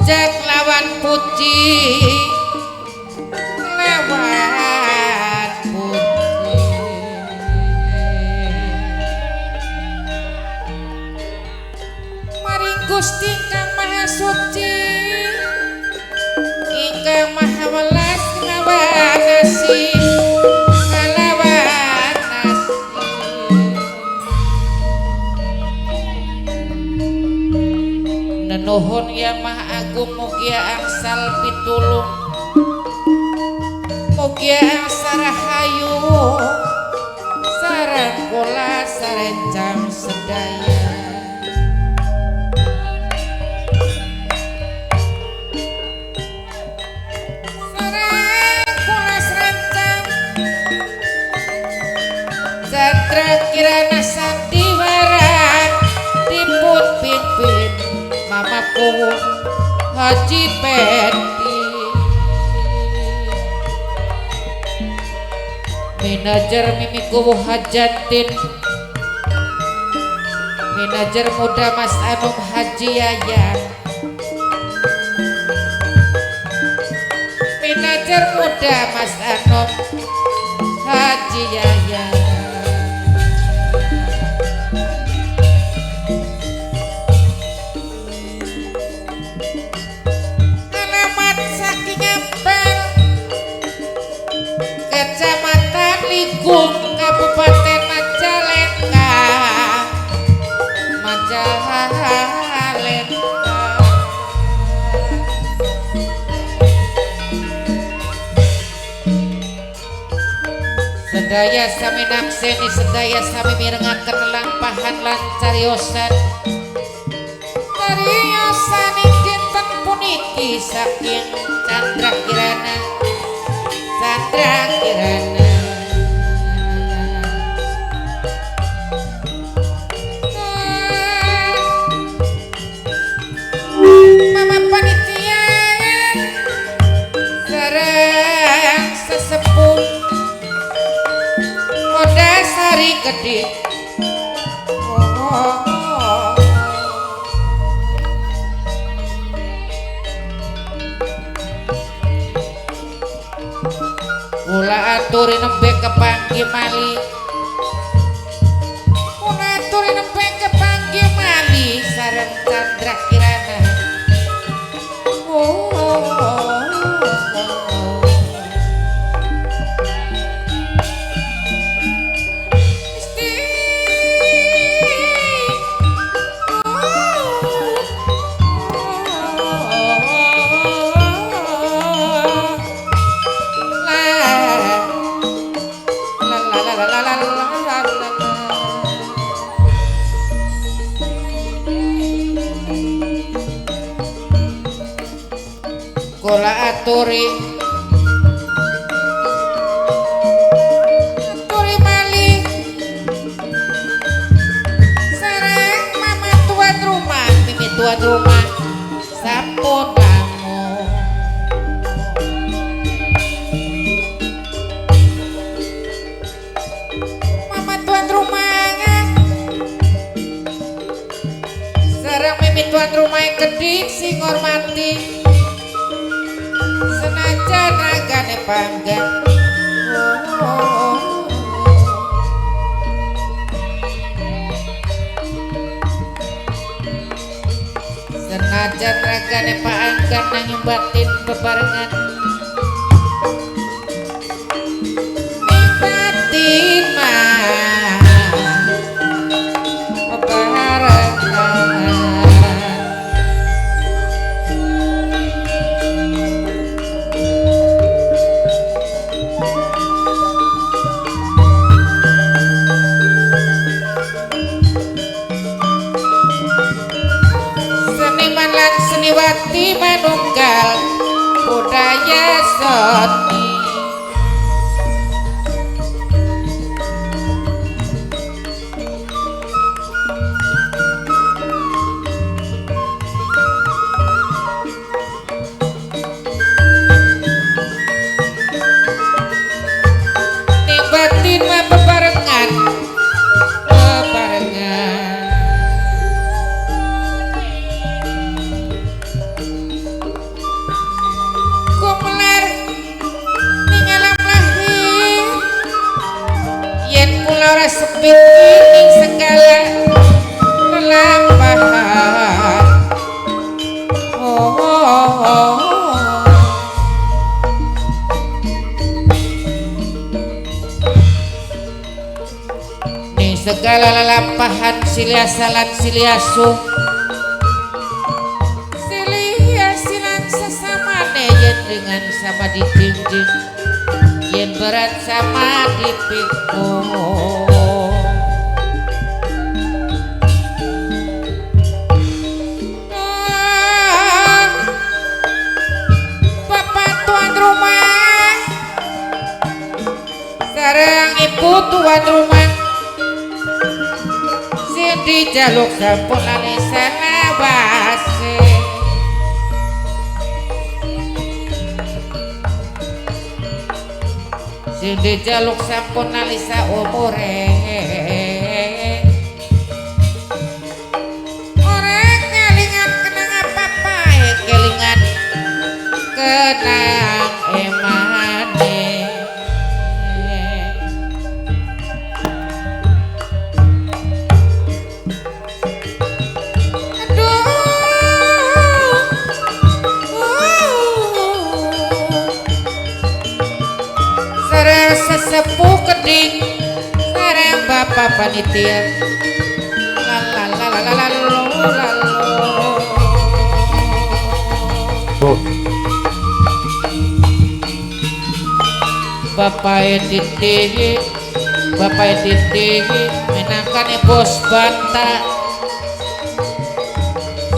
Jak lawan puji lawan puji maring Gusti kang maha suci ingkang maha welas ngawanasi ngalawan nasi nenuhun yang maha agung mugia angsal pitulung mugia angsal rahayu sareng kula sarencang sedaya Chandra Kirana Sandiwara dipun pimpin mamaku Haji Peti manajer mimiku Hajatin manajer muda Mas Anum Haji Yayan manajer muda Mas Anum Haji Yayan Kecamatan Ligung Kabupaten Majalengka sedaya sami nakseni sedaya sami mirengaken lampahan lan cariosan dinten puniki saking Chandra Kirana Mama panitia sareng sesepuh Moda Sari Gede kula aturi nembe kepanggih malih kula aturi nembe kepanggih malih sareng Chandra Kirana kula aturi malih sareng mama tuan rumah mimi tuan rumah sampun tamu mama tuan rumah sareng mimi tuan rumah yang gede sing ngormati senajan ragane panggang senajan ragane panggang nanging batin bebarengan batin mah Seniwati manunggal budaya seni ning batin mah bebarengan bebarengan. lalampahan siliasalan siliasu siliasilan sesamane yen dengan sama dijinjing yen berat sama dipikul sareng ibu tuan rumah sindi jaluk sampun alisa nawase sindi jaluk sampun alisa umure orang kelingan kenang apa-apa kelingan kenang emane sesepuh keding sareng bapak panitia bapak titik menangkane bos banta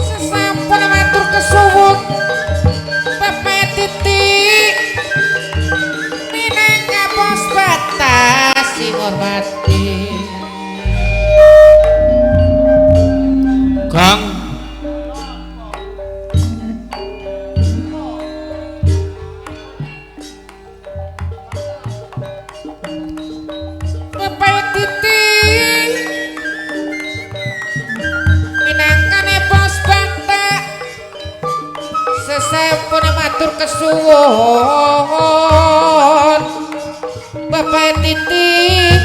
sesampun matur kesuwun bapak titik bos batas sing hormati Kang Bapak titik minangkane bos batas sesampun matur kesuwun Bapak titik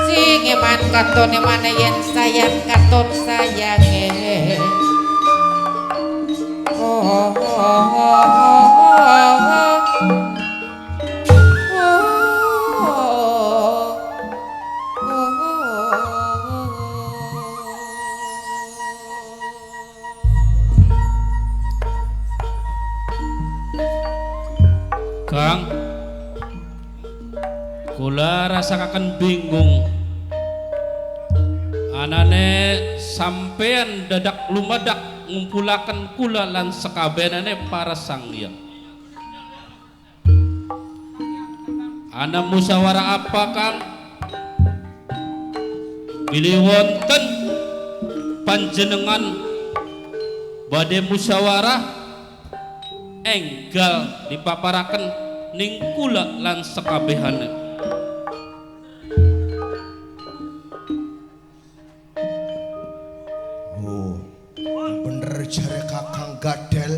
sing eman katone mana yen sayang katon sayange Kang kula rasakaken bingung anane sampean dadak lumadak ngumpulaken kula lan sekabenane para sanghyang ana musyawarah apa Kang bilih wonten panjenengan badhe musyawarah enggal dipaparaken ning kula lan sekabehane jare Kakang Gadel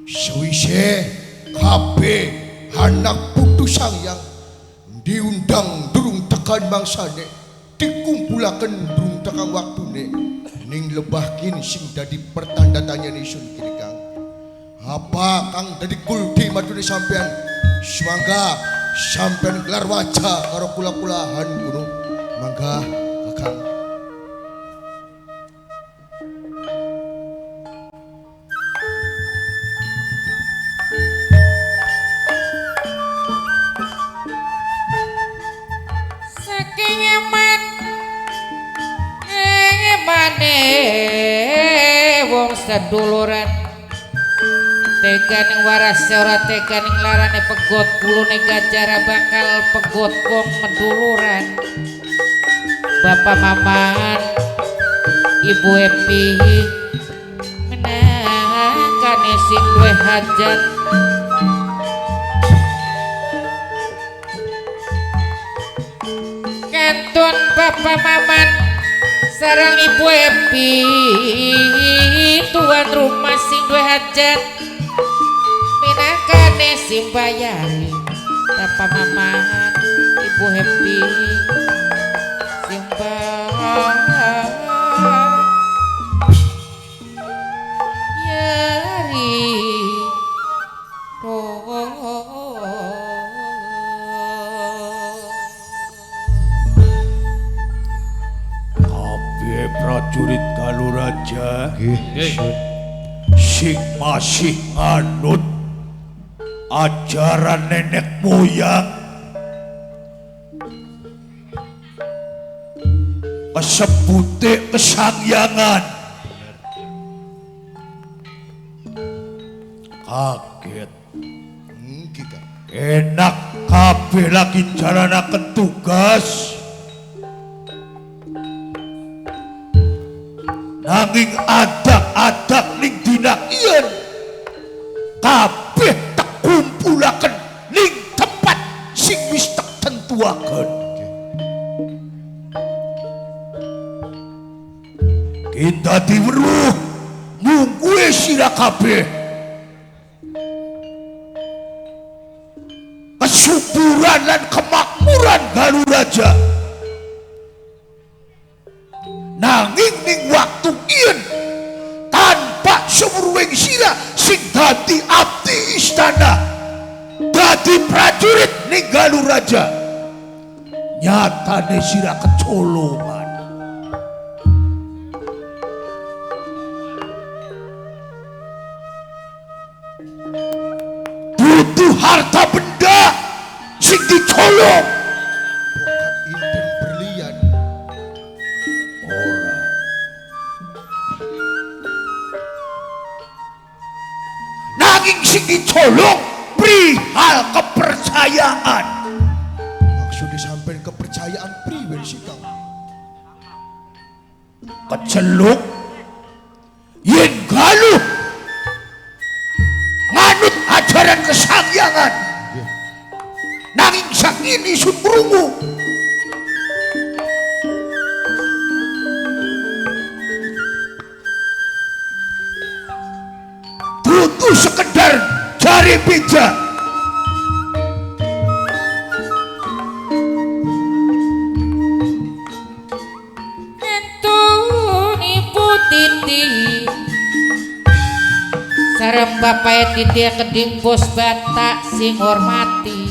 sewise kabeh anak putu sangyang diundang durung tekan mangsane dikumpulaken durung tekan waktune ning lebah kini sing dadi pertanda tanya nisun kini Kang apa Kang dadi kulti madune sampean semangga sampean gelar wajah karo kula-kulahan kuno mangga Kakang wong seduluran teganing waras ora teganing larane pegot kulune gajara bakal pegot wong meduluran Bapak Maman Ibu Epi menangkane sing duwe hajat kantun Bapak Maman sarang Ibu Epi tuan rumah sing duwe hajat minangkane simbayari Bapak Maman Ibu Epi simbayari Nggih prajurit Galuraja Nggih. sing masih nganut ajaran nenek moyang kesebute kesangyangan kaget Kita. enak kabeh lagi jalanaken tugas nanging adak-adak ning dina ieu kabeh tak kumpulaken ning tempat sing wis tak tentuaken. Kita diweruh mungguhe sira kabeh kesuburan lan kemakmuran Galuraja. Nanging ning waktu ieu tanpa sumurwing sira sing dadi abdi istana dadi prajurit ning Galuraja nyatane sira kecolongan. Butuh harta benda sing dicolong Bokat inten berlian. ora. Nanging sing dicolong perihal kepercayaan. Maksudnya sampai kepercayaan priwen sih kang. Keceluk yen galuh nganut ajaran kesangyangan nanging sakini sun krungu dudu sekedar jari bija Nentuni putiti sareng bapak titi keding bos batak sing hormati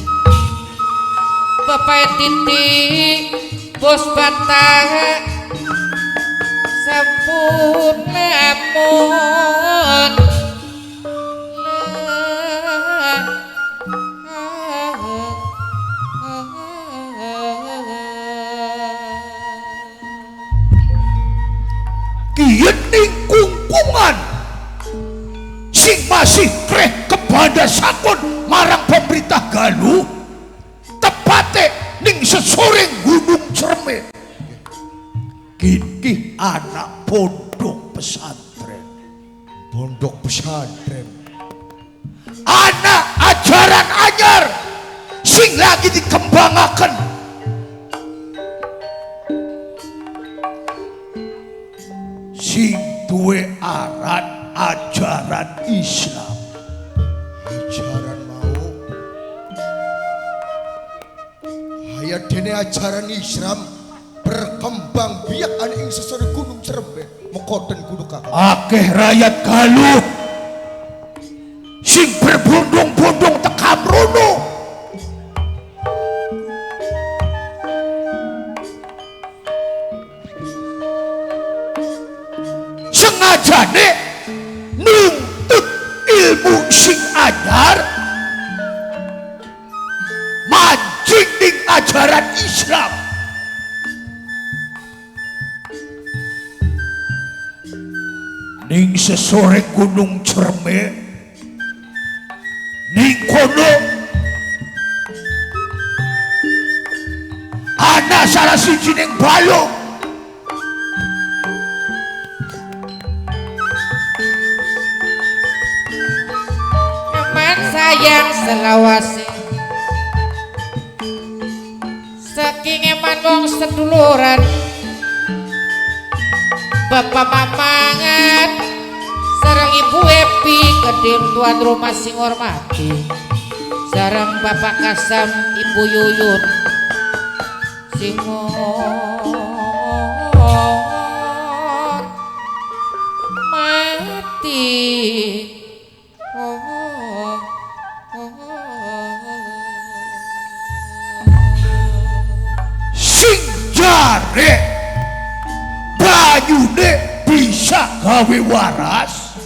bapak titi bos batak sampun lamun kieu ning kungkungan sing masih kreh kepada sakon marang pemerintah Galuh tepate ning sesoreng Gunung Cerme kini anak pondok pesantren Pondok pesantren. anak ajaran anyar sing lagi dikembangaken sing duwe aran ajaran Islam. Ajaran mau. Hayat dene ajaran Islam berkembang biak ane ing sesore gunung Cerembe mekoten kudu kakak. Akeh rakyat Galuh sing berbondong-bondong tekam rono sengajane nuntut ilmu sing anyar mancing ning ajaran Islam. Ning sesore Gunung Cerme ning kono ana salah siji ning balung teman sayang selawase saking eman wong seduluran bapak mamangan sareng ibu Epi keding tuan rumah sing hormati sareng bapak Kasam ibu Yuyun sing mati sing jare banyune bisa gawe waras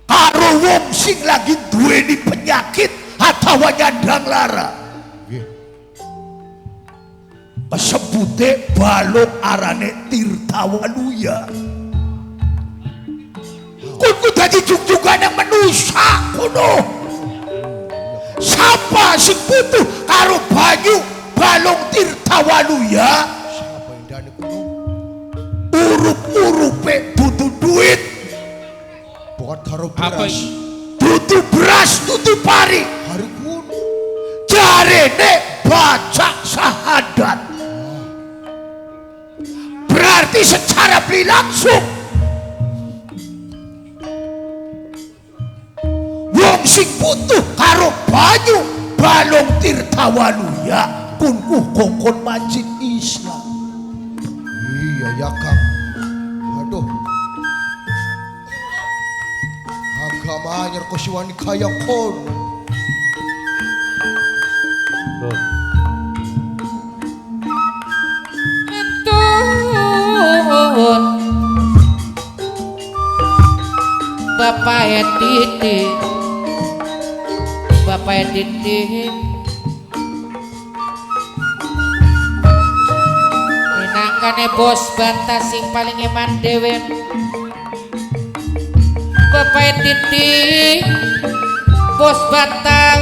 karo wong sing lagi duweni penyakit atau nyandang lara. Kesebute balung arane Tirtawaluya. Kudu dadi jug-jugan yang manusa kuno. Sapa sing butuh karo banyu balung Tirtawaluya? Siapa yang dane kuno? Urup-urupe dudu duit, Buat karo Apa beras. dudu beras, dudu pari. Hari kuno. Jarene baca syahadat. Berarti secara beli langsung wong sing butuh karo banyu balung Tirtawaluya kunku kongkon manjing Islam. Iya ya Kang. Aduh. Agama anyar ko si wani kaya kon. Entun Bapak Editi minangkane bos bantah sing paling eman dewe Bapak Editi bos bantah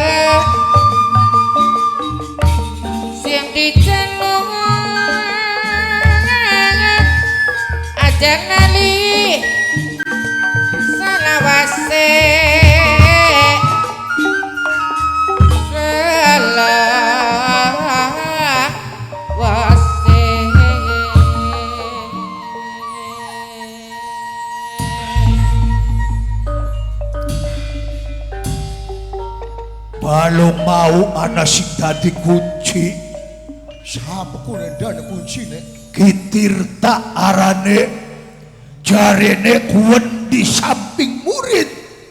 sing diceluk aja nali salawase salawase Balung mau ana sing dadi kunci. Siapa ko yang dane kunci ne? Kitirta arane jarene kuwen di samping murid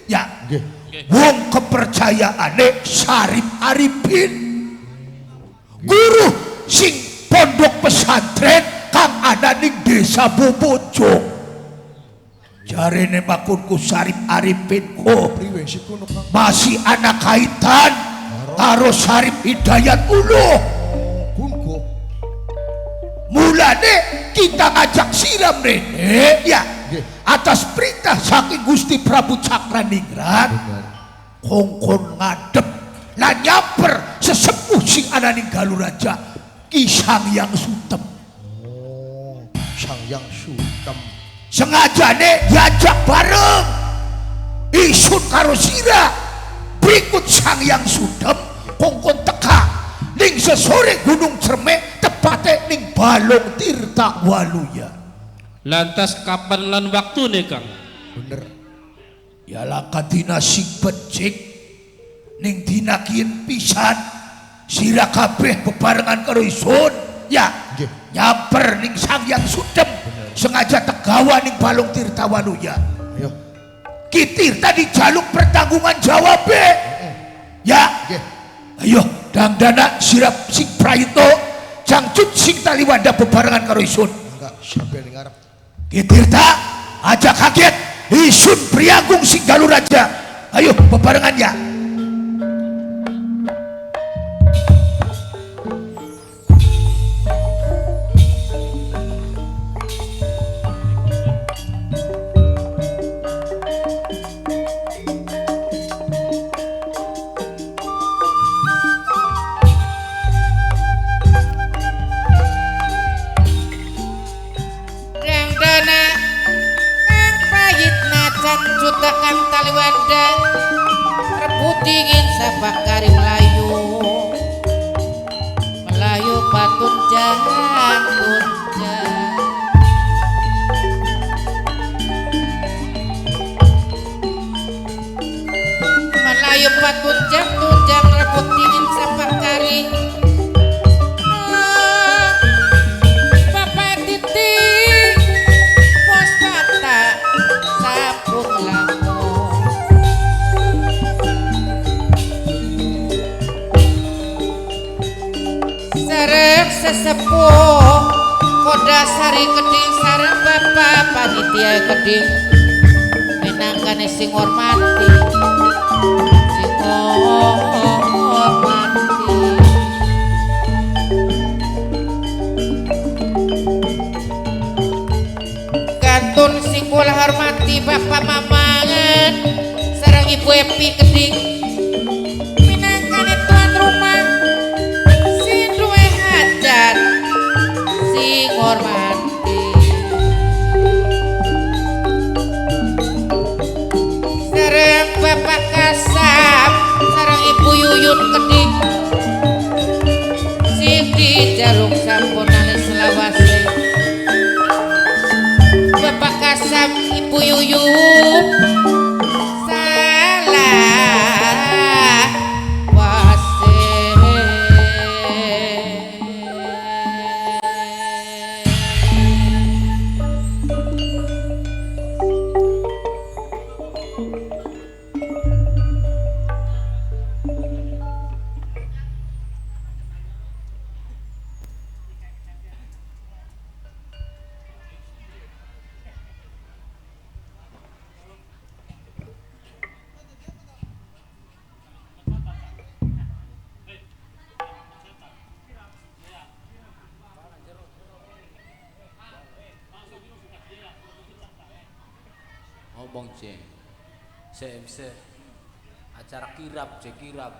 ya. Nggih. Wong kepercayaane Sarip Arifin, guru sing pondok pesantren kang ada ning desa Bobojo. Jarene makunku Sarip Arifin kok Priwe si kuno Kang? masih anak kaitan karo Sarip Hidayat Uluh. Kunko. Mulane kita ngajak siram rene ya Nggih. atas perintah saking Gusti Prabu Cakraningrat kongkon ngadep lan nyamper sesepuh sing ana ning Galuraja Ki Sangyang Sutem. Oh, Sangyang Sutem. Sengajane diajak bareng isun karo sira berikut Sangyang Sutem kongkon teka ning sesore Gunung Cermek tepate ning Balung Tirtawaluya. Lantas kapan lan waktu nih Kang? Bener. Yalah kadina sing becik ning dina kien pisan sira kabeh bebarengan karo isun ya Nggih. nyamper ning Sangyang Sutem sengaja tegawa ning Balung Tirtawaluya. Ayo. Ki Tirta dijaluk pertanggungan jawab ya. Nggih. Ayo dangdana sirap sing Prayito jangcut sing Taliwanda bebarengan karo isun. Enggak sampai ning ngarep. Ki Tirta aja kaget isun Priagung sing Galuraja. Ayo bebarengan ya. Rangdana kang pahit najan cutakan Taliwanda rebut dingin sabakari Melayu Melayu patun jang tunjang Melayu patun jang tunjang rebut dingin sabakari Bapak Titi pos kata sampun lampung sareng sesepuh kodasari keding sareng panitia keding minangkane sing hormati sing hormati kantun sing kula hormati bapak mamangan sareng ibu Epi keding minangkane tuan rumah sing duwe hajat sing hormati sareng bapak Kasam sareng ibu Yuyun keding sing dijaluk sampun alis selawase bapak Kasam ibu Yuyun salah wase ngomong je CMC acara kirap je kirap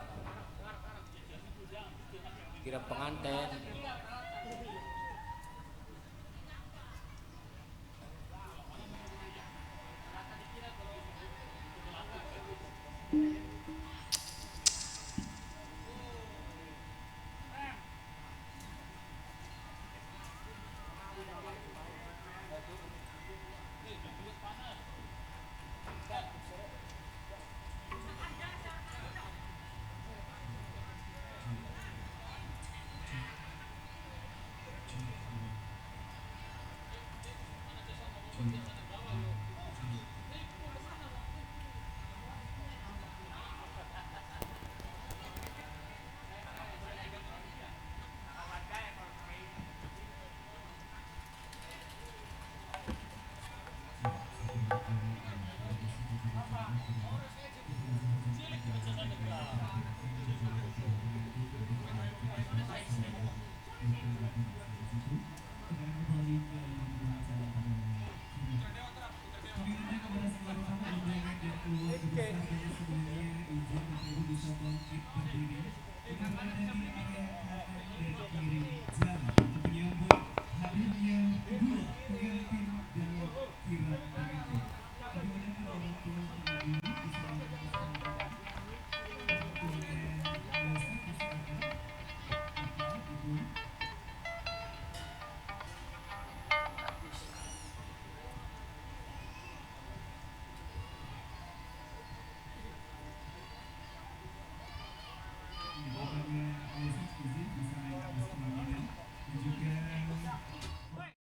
pengantin Thank you.